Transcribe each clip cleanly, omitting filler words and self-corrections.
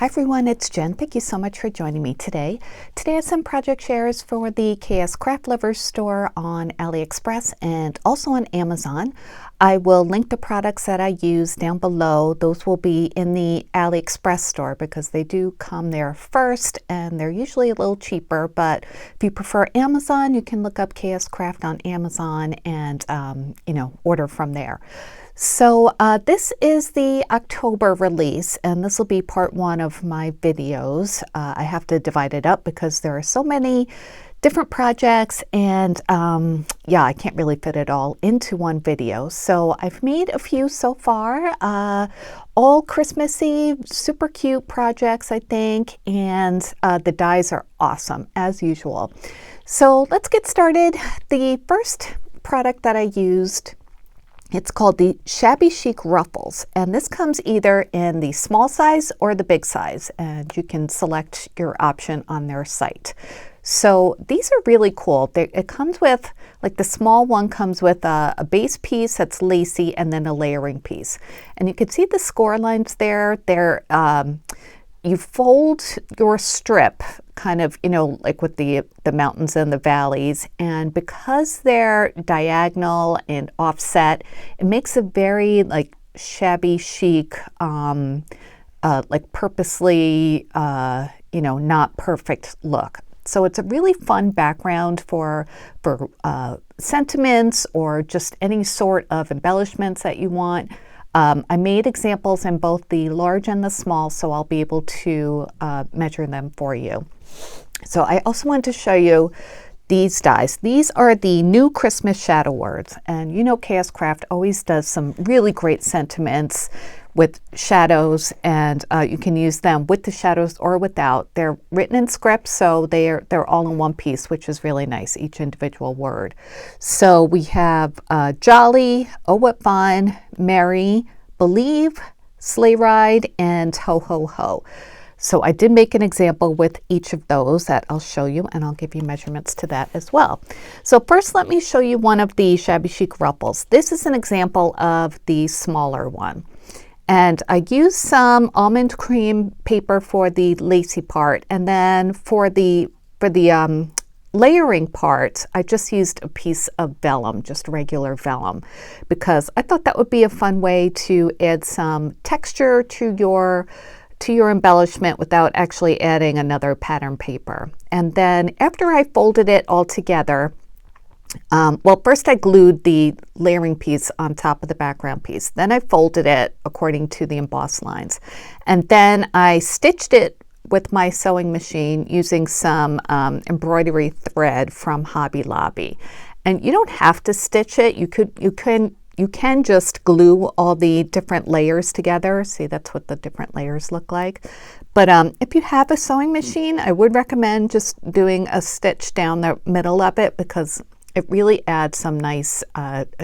Hi everyone, it's Jen. Thank you so much for joining me today. Today I have some project shares for the KSCraft Lovers store on AliExpress and also on Amazon. I will link the products that I use down below. Those will be in the AliExpress store because they do come there first and they're usually a little cheaper, but if you prefer Amazon, you can look up KSCraft on Amazon and order from there. So this is the October release, and this will be part one of my videos. I have to divide it up because there are so many different projects, and I can't really fit it all into one video. So I've made a few so far, all Christmassy, super cute projects, I think, and the dies are awesome as usual. So let's get started. The first product that I used, it's called the Shabby Chic Ruffles, and this comes either in the small size or the big size, and you can select your option on their site. So these are really cool. It comes with, like the small one comes with a base piece that's lacy and then a layering piece. And you can see the score lines there. You fold your strip kind of, like with the mountains and the valleys, and because they're diagonal and offset, it makes a very like shabby chic, like purposely, not perfect look. So it's a really fun background for sentiments or just any sort of embellishments that you want. I made examples in both the large and the small, so I'll be able to measure them for you. So I also wanted to show you these dies. These are the new Christmas shadow words, and KSCraft always does some really great sentiments with shadows, and you can use them with the shadows or without. They're written in script, so they're all in one piece, which is really nice, each individual word. So we have jolly, oh what fun, merry, believe, sleigh ride, and ho ho ho. So I did make an example with each of those that I'll show you, and I'll give you measurements to that as well. So first let me show you one of the Shabby Chic Ruffles. This is an example of the smaller one. And I used some almond cream paper for the lacy part, and then for the layering part, I just used a piece of vellum, just regular vellum, because I thought that would be a fun way to add some texture to your embellishment without actually adding another pattern paper. And then after I folded it all together, first I glued the layering piece on top of the background piece. Then I folded it according to the embossed lines. And then I stitched it with my sewing machine using some embroidery thread from Hobby Lobby. And you don't have to stitch it. You can just glue all the different layers together. See, that's what the different layers look like. But if you have a sewing machine, I would recommend just doing a stitch down the middle of it, because it really adds some nice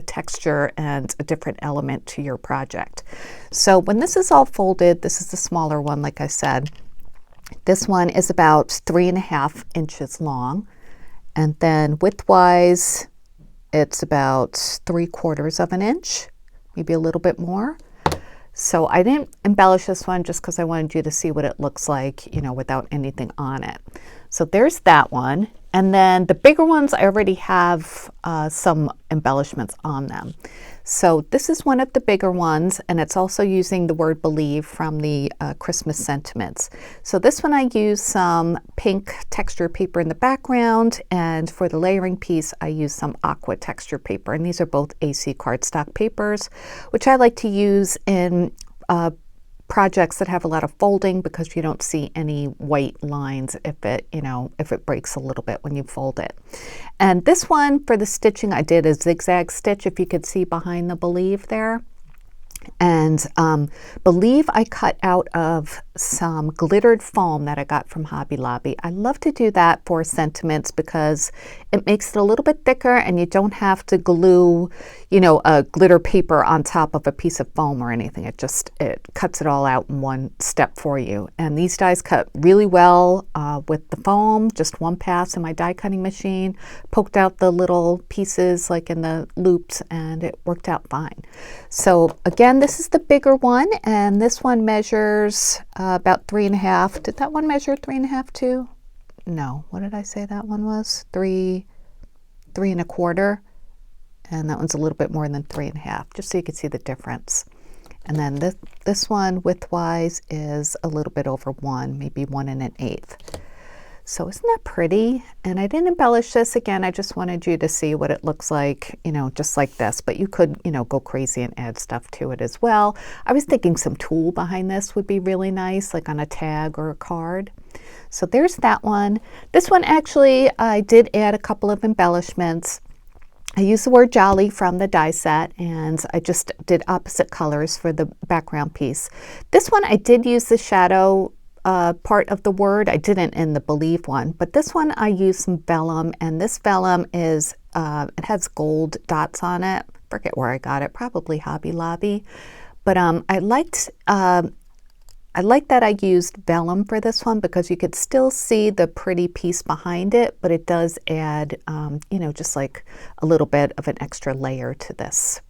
texture and a different element to your project. So when this is all folded, this is the smaller one, like I said. This one is about 3.5 inches long. And then widthwise, it's about 3/4 of an inch, maybe a little bit more. So I didn't embellish this one just because I wanted you to see what it looks like, without anything on it. So there's that one. And then the bigger ones, I already have some embellishments on them. So this is one of the bigger ones, and it's also using the word believe from the Christmas sentiments. So this one I use some pink texture paper in the background, and for the layering piece I use some aqua texture paper, and these are both AC cardstock papers, which I like to use in projects that have a lot of folding, because you don't see any white lines if it breaks a little bit when you fold it. And this one, for the stitching, I did a zigzag stitch, if you could see behind the believe there. And believe I cut out of some glittered foam that I got from Hobby Lobby. I love to do that for sentiments because it makes it a little bit thicker, and you don't have to glue, a glitter paper on top of a piece of foam or anything. It cuts it all out in one step for you. And these dies cut really well with the foam, just one pass in my die cutting machine, poked out the little pieces like in the loops, and it worked out fine. So again, this is the bigger one, and this one measures about 3.5. Did that one measure 3.5 too? No, what did I say that one was? 3.25. And that one's a little bit more than 3.5, just so you can see the difference. And then this one width-wise is a little bit over 1, maybe 1 1/8. So isn't that pretty? And I didn't embellish this. Again, I just wanted you to see what it looks like, you know, just like this. But you could, you know, go crazy and add stuff to it as well. I was thinking some tulle behind this would be really nice, like on a tag or a card. So there's that one. This one actually, I did add a couple of embellishments. I used the word jolly from the die set, and I just did opposite colors for the background piece. This one I did use the shadow part of the word. I didn't in the believe one, but this one I used some vellum, and this vellum is, it has gold dots on it. Forget where I got it, probably Hobby Lobby. But I like that I used vellum for this one because you could still see the pretty piece behind it, but it does add, you know, just like a little bit of an extra layer to this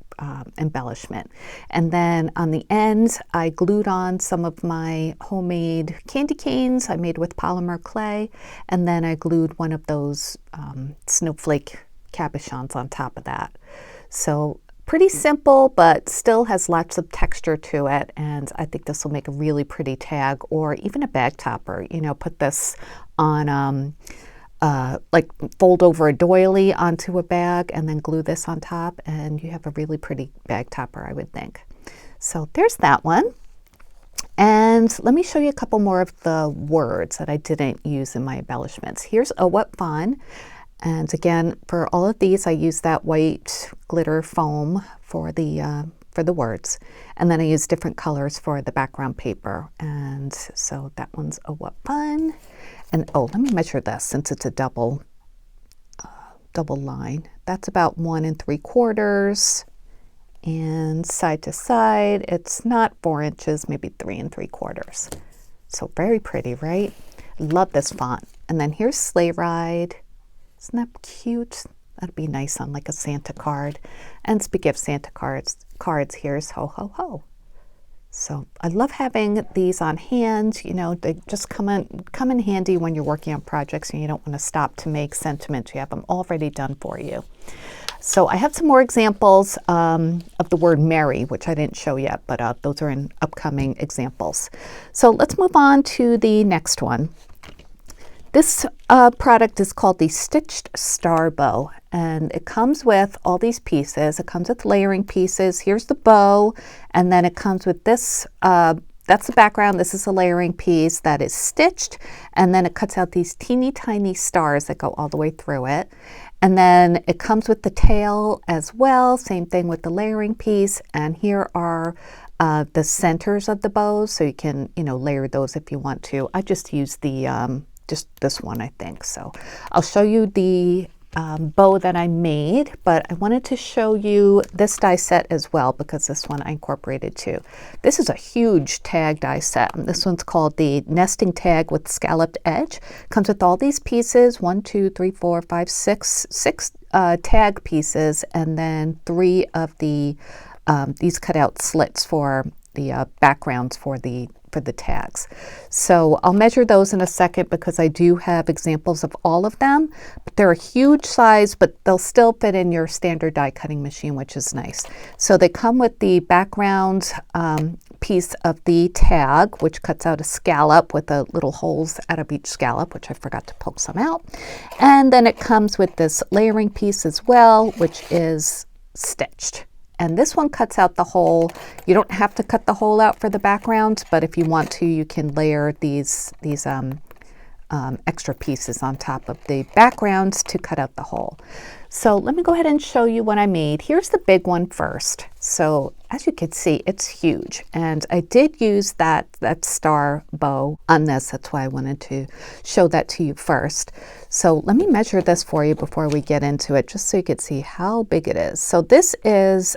embellishment. And then on the end, I glued on some of my homemade candy canes I made with polymer clay, and then I glued one of those snowflake cabochons on top of that. So pretty simple, but still has lots of texture to it, and I think this will make a really pretty tag or even a bag topper. You know, put this on, like fold over a doily onto a bag and then glue this on top, and you have a really pretty bag topper, I would think. So there's that one. And let me show you a couple more of the words that I didn't use in my embellishments. Here's "Oh, what fun." And again, for all of these, I use that white glitter foam for the words. And then I use different colors for the background paper. And so that one's "Oh, what fun." And oh, let me measure this since it's a double line. That's about 1 3/4. And side to side, it's not 4 inches, maybe 3 3/4. So very pretty, right? Love this font. And then here's "Sleigh Ride." Isn't that cute? That'd be nice on like a Santa card. And speaking of Santa cards, here's "Ho, ho, ho." So I love having these on hand. You know, they just come in handy when you're working on projects and you don't want to stop to make sentiment. You have them already done for you. So I have some more examples of the word "merry," which I didn't show yet, but those are in upcoming examples. So let's move on to the next one. This product is called the Stitched Star Bow, and it comes with all these pieces. It comes with layering pieces. Here's the bow, and then it comes with this, that's the background. This is a layering piece that is stitched, and then it cuts out these teeny tiny stars that go all the way through it. And then it comes with the tail as well, same thing with the layering piece, and here are the centers of the bows, so you can, you know, layer those if you want to. I just use the just this one, I think. So I'll show you the bow that I made, but I wanted to show you this die set as well because this one I incorporated too. This is a huge tag die set. This one's called the Nesting Tag with Scalloped Edge. Comes with all these pieces, 1, 2, 3, 4, 5, 6 tag pieces, and then 3 of the these cut out slits for the backgrounds for the tags. So I'll measure those in a second because I do have examples of all of them, but they're a huge size, but they'll still fit in your standard die cutting machine, which is nice. So they come with the background piece of the tag, which cuts out a scallop with the little holes out of each scallop, which I forgot to poke some out. And then it comes with this layering piece as well, which is stitched. And this one cuts out the hole. You don't have to cut the hole out for the background, but if you want to, you can layer these extra pieces on top of the backgrounds to cut out the hole. So let me go ahead and show you what I made. Here's the big one first. So as you can see, it's huge. And I did use that star bow on this. That's why I wanted to show that to you first. So let me measure this for you before we get into it, just so you can see how big it is. So this is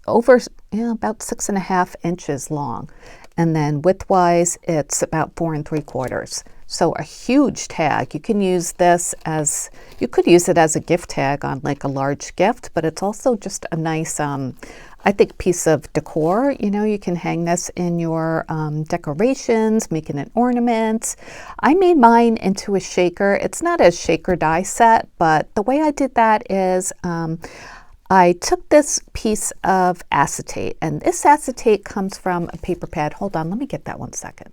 over about 6.5 inches long. And then width-wise, it's about 4 3/4. So a huge tag. You can use this as, you could use it as a gift tag on like a large gift, but it's also just a nice I think piece of decor. You know, you can hang this in your decorations, make it an ornament. I made mine into a shaker. It's not a shaker die set, but the way I did that is I took this piece of acetate, and this acetate comes from a paper pad. Hold on, let me get that 1 second.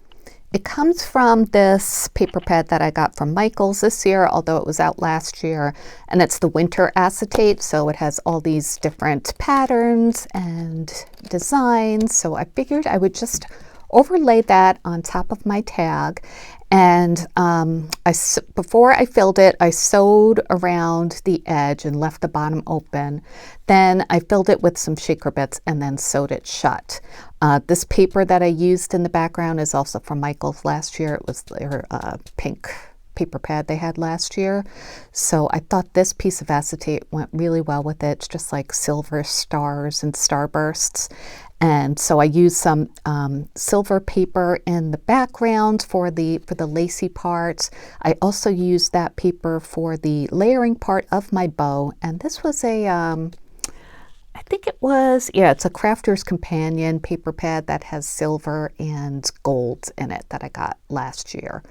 It comes from this paper pad that I got from Michael's this year, although it was out last year, and it's the winter acetate, so it has all these different patterns and designs. So I figured I would just overlay that on top of my tag, and before I filled it, I sewed around the edge and left the bottom open. Then I filled it with some shaker bits and then sewed it shut. This paper that I used in the background is also from Michael's last year. It was their pink paper pad they had last year. So I thought this piece of acetate went really well with it. It's just like silver stars and starbursts. And so I used some silver paper in the background for the lacy parts. I also used that paper for the layering part of my bow. And this was a, I think it was, yeah, it's a Crafter's Companion paper pad that has silver and gold in it that I got last year.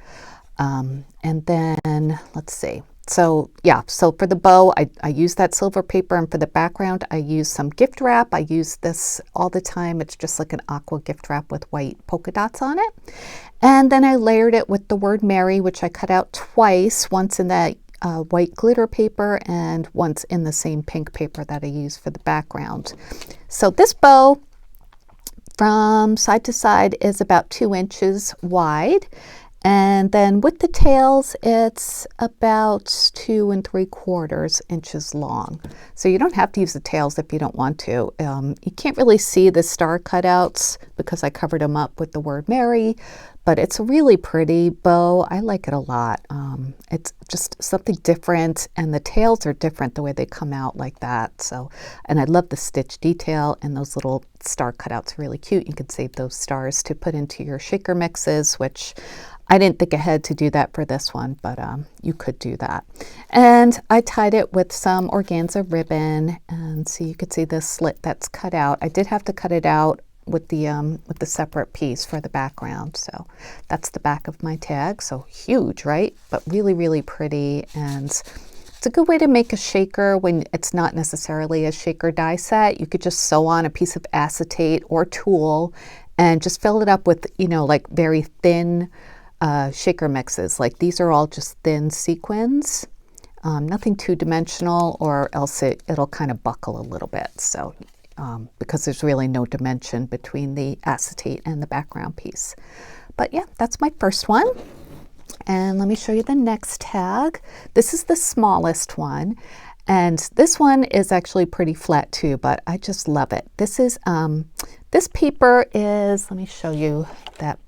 And then, let's see. So yeah, so for the bow, I use that silver paper, and for the background, I use some gift wrap. I use this all the time. It's just like an aqua gift wrap with white polka dots on it. And then I layered it with the word Merry, which I cut out twice, once in that white glitter paper and once in the same pink paper that I use for the background. So this bow from side to side is about 2 inches wide. And then with the tails, it's about 2 3/4 inches long. So you don't have to use the tails if you don't want to. You can't really see the star cutouts because I covered them up with the word Merry, but it's a really pretty bow. I like it a lot. It's just something different, and the tails are different the way they come out like that. So, and I love the stitch detail, and those little star cutouts are really cute. You can save those stars to put into your shaker mixes, which I didn't think ahead to do that for this one, but you could do that. And I tied it with some organza ribbon, and so you could see the slit that's cut out. I did have to cut it out with the separate piece for the background. So that's the back of my tag. So huge, right? But really, really pretty. And it's a good way to make a shaker when it's not necessarily a shaker die set. You could just sew on a piece of acetate or tulle and just fill it up with, you know, like very thin shaker mixes. Like these are all just thin sequins, nothing two-dimensional, or else it'll kind of buckle a little bit. So because there's really no dimension between the acetate and the background piece. But yeah, that's my first one. And let me show you the next tag. This is the smallest one, and this one is actually pretty flat too, but I just love it. This is this paper is, let me show you that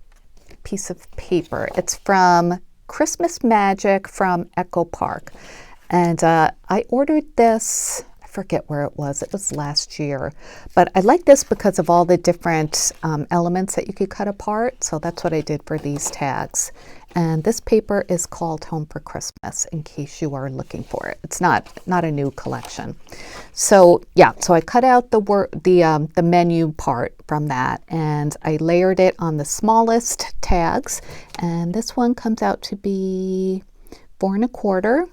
piece of paper. It's from Christmas Magic from Echo Park, and I ordered this, I forget where it was last year, but I like this because of all the different elements that you could cut apart. So that's what I did for these tags. And this paper is called Home for Christmas, in case you are looking for it. It's not a new collection. So yeah, so I cut out the menu part from that, and I layered it on the smallest tags. And this one comes out to be 4 1/4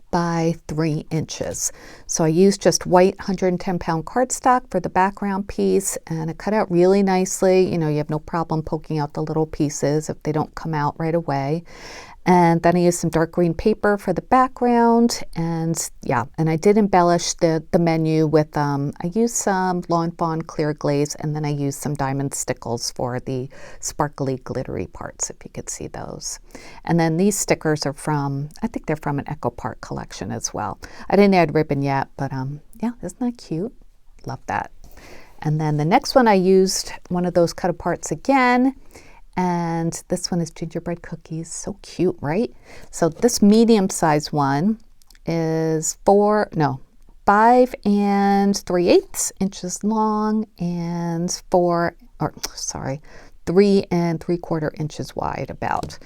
by 3 inches. So I used just white 110-pound cardstock for the background piece, and it cut out really nicely. You know, you have no problem poking out the little pieces if they don't come out right away. And then I used some dark green paper for the background, and yeah, and I did embellish the menu with, I used some Lawn Fawn clear glaze, and then I used some diamond stickles for the sparkly glittery parts, if you could see those. And then these stickers are from, I think they're from an Echo Park collection as well. I didn't add ribbon yet, but yeah, isn't that cute? Love that. And then the next one, I used one of those cut aparts again. And this one is gingerbread cookies. So cute, right? So this medium-sized one is 5 3/8 inches long and 4 3 3/4 inches wide about.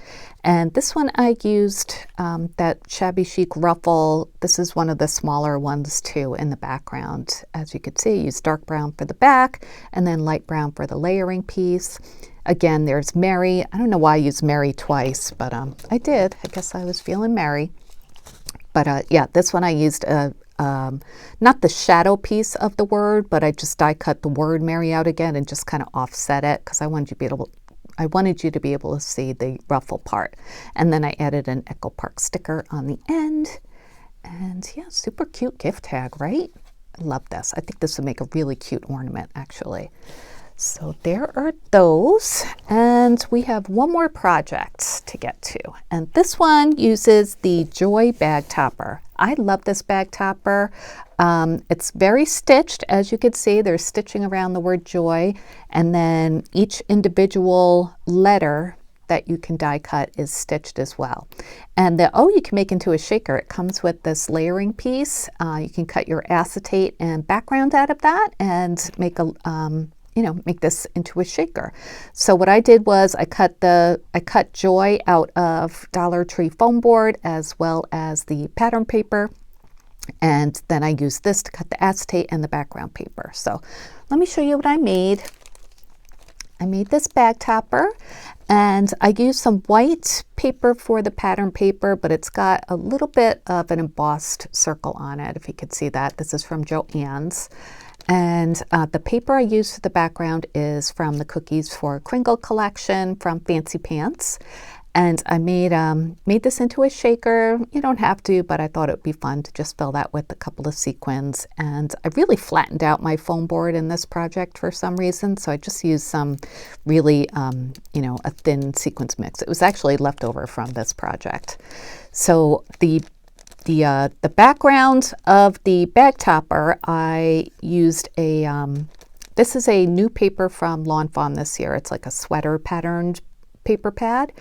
And this one I used that Shabby Chic ruffle. This is one of the smaller ones too in the background. As you can see, I used dark brown for the back and then light brown for the layering piece. Again, there's Mary. I don't know why I used Mary twice, but I did. I guess I was feeling Mary. But yeah, this one I used not the shadow piece of the word, but I just die cut the word Mary out again and just kind of offset it because I wanted you to be able to see the ruffle part. And then I added an Echo Park sticker on the end. And yeah, super cute gift tag, right? I love this. I think this would make a really cute ornament, actually. So there are those, and we have one more project to get to, and this one uses the Joy bag topper. I love this bag topper. It's very stitched. As you can see, there's stitching around the word joy, and then each individual letter that you can die cut is stitched as well. And you can make into a shaker. It comes with this layering piece. You can cut your acetate and background out of that and make a make this into a shaker. So what I did was I cut Joy out of Dollar Tree foam board as well as the pattern paper, and then I used this to cut the acetate and the background paper. So let me show you what I made. I made this bag topper, and I used some white paper for the pattern paper, but it's got a little bit of an embossed circle on it, if you could see that. This is from Joann's. And the paper I used for the background is from the Cookies for Kringle collection from Fancy Pants. And I made this into a shaker. You don't have to, but I thought it would be fun to just fill that with a couple of sequins. And I really flattened out my foam board in this project for some reason. So I just used some really, a thin sequins mix. It was actually left over from this project. So the background of the bag topper, I used this is a new paper from Lawn Fawn this year. It's like a sweater patterned paper pad.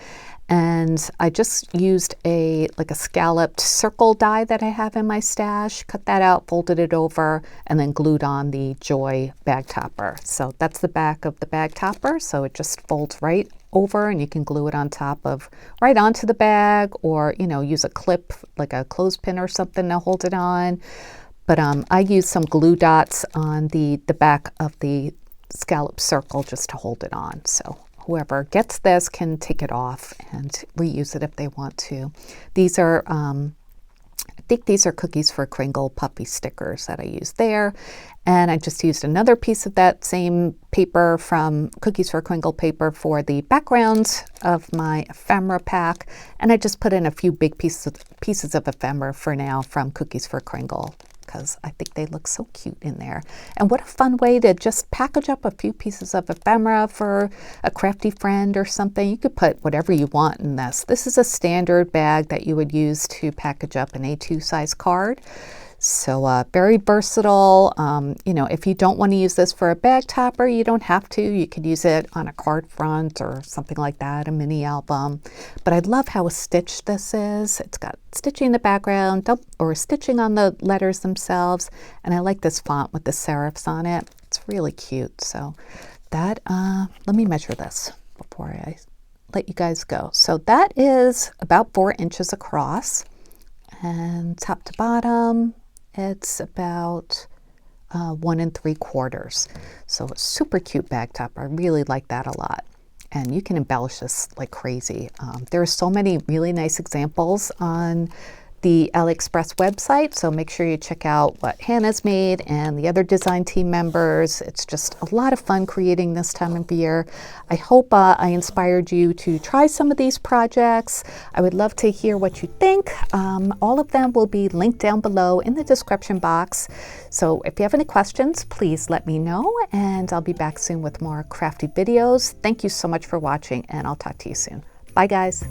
And I just used a scalloped circle die that I have in my stash, cut that out, folded it over, and then glued on the Joy bag topper. So that's the back of the bag topper. So it just folds right over, and you can glue it on top of, right onto the bag, or, use a clip like a clothespin or something to hold it on. But I used some glue dots on the back of the scallop circle just to hold it on. So whoever gets this can take it off and reuse it if they want to. These are, I think these are Cookies for Kringle puffy stickers that I used there. And I just used another piece of that same paper from Cookies for Kringle paper for the background of my ephemera pack. And I just put in a few big pieces of ephemera for now from Cookies for Kringle, because I think they look so cute in there. And what a fun way to just package up a few pieces of ephemera for a crafty friend or something. You could put whatever you want in this. This is a standard bag that you would use to package up an A2 size card. So very versatile. If you don't want to use this for a bag topper, you don't have to. You could use it on a card front or something like that, a mini album. But I love how stitched this is. It's got stitching in the background or stitching on the letters themselves. And I like this font with the serifs on it. It's really cute. So that, let me measure this before I let you guys go. So that is about 4 inches across, and top to bottom, it's about 1 3/4. So a super cute bag top. I really like that a lot. And you can embellish this like crazy. There are so many really nice examples on the AliExpress website, so make sure you check out what Hannah's made and the other design team members. It's just a lot of fun creating this time of year. I hope I inspired you to try some of these projects. I would love to hear what you think. All of them will be linked down below in the description box. So if you have any questions, please let me know, and I'll be back soon with more crafty videos. Thank you so much for watching, and I'll talk to you soon. Bye, guys.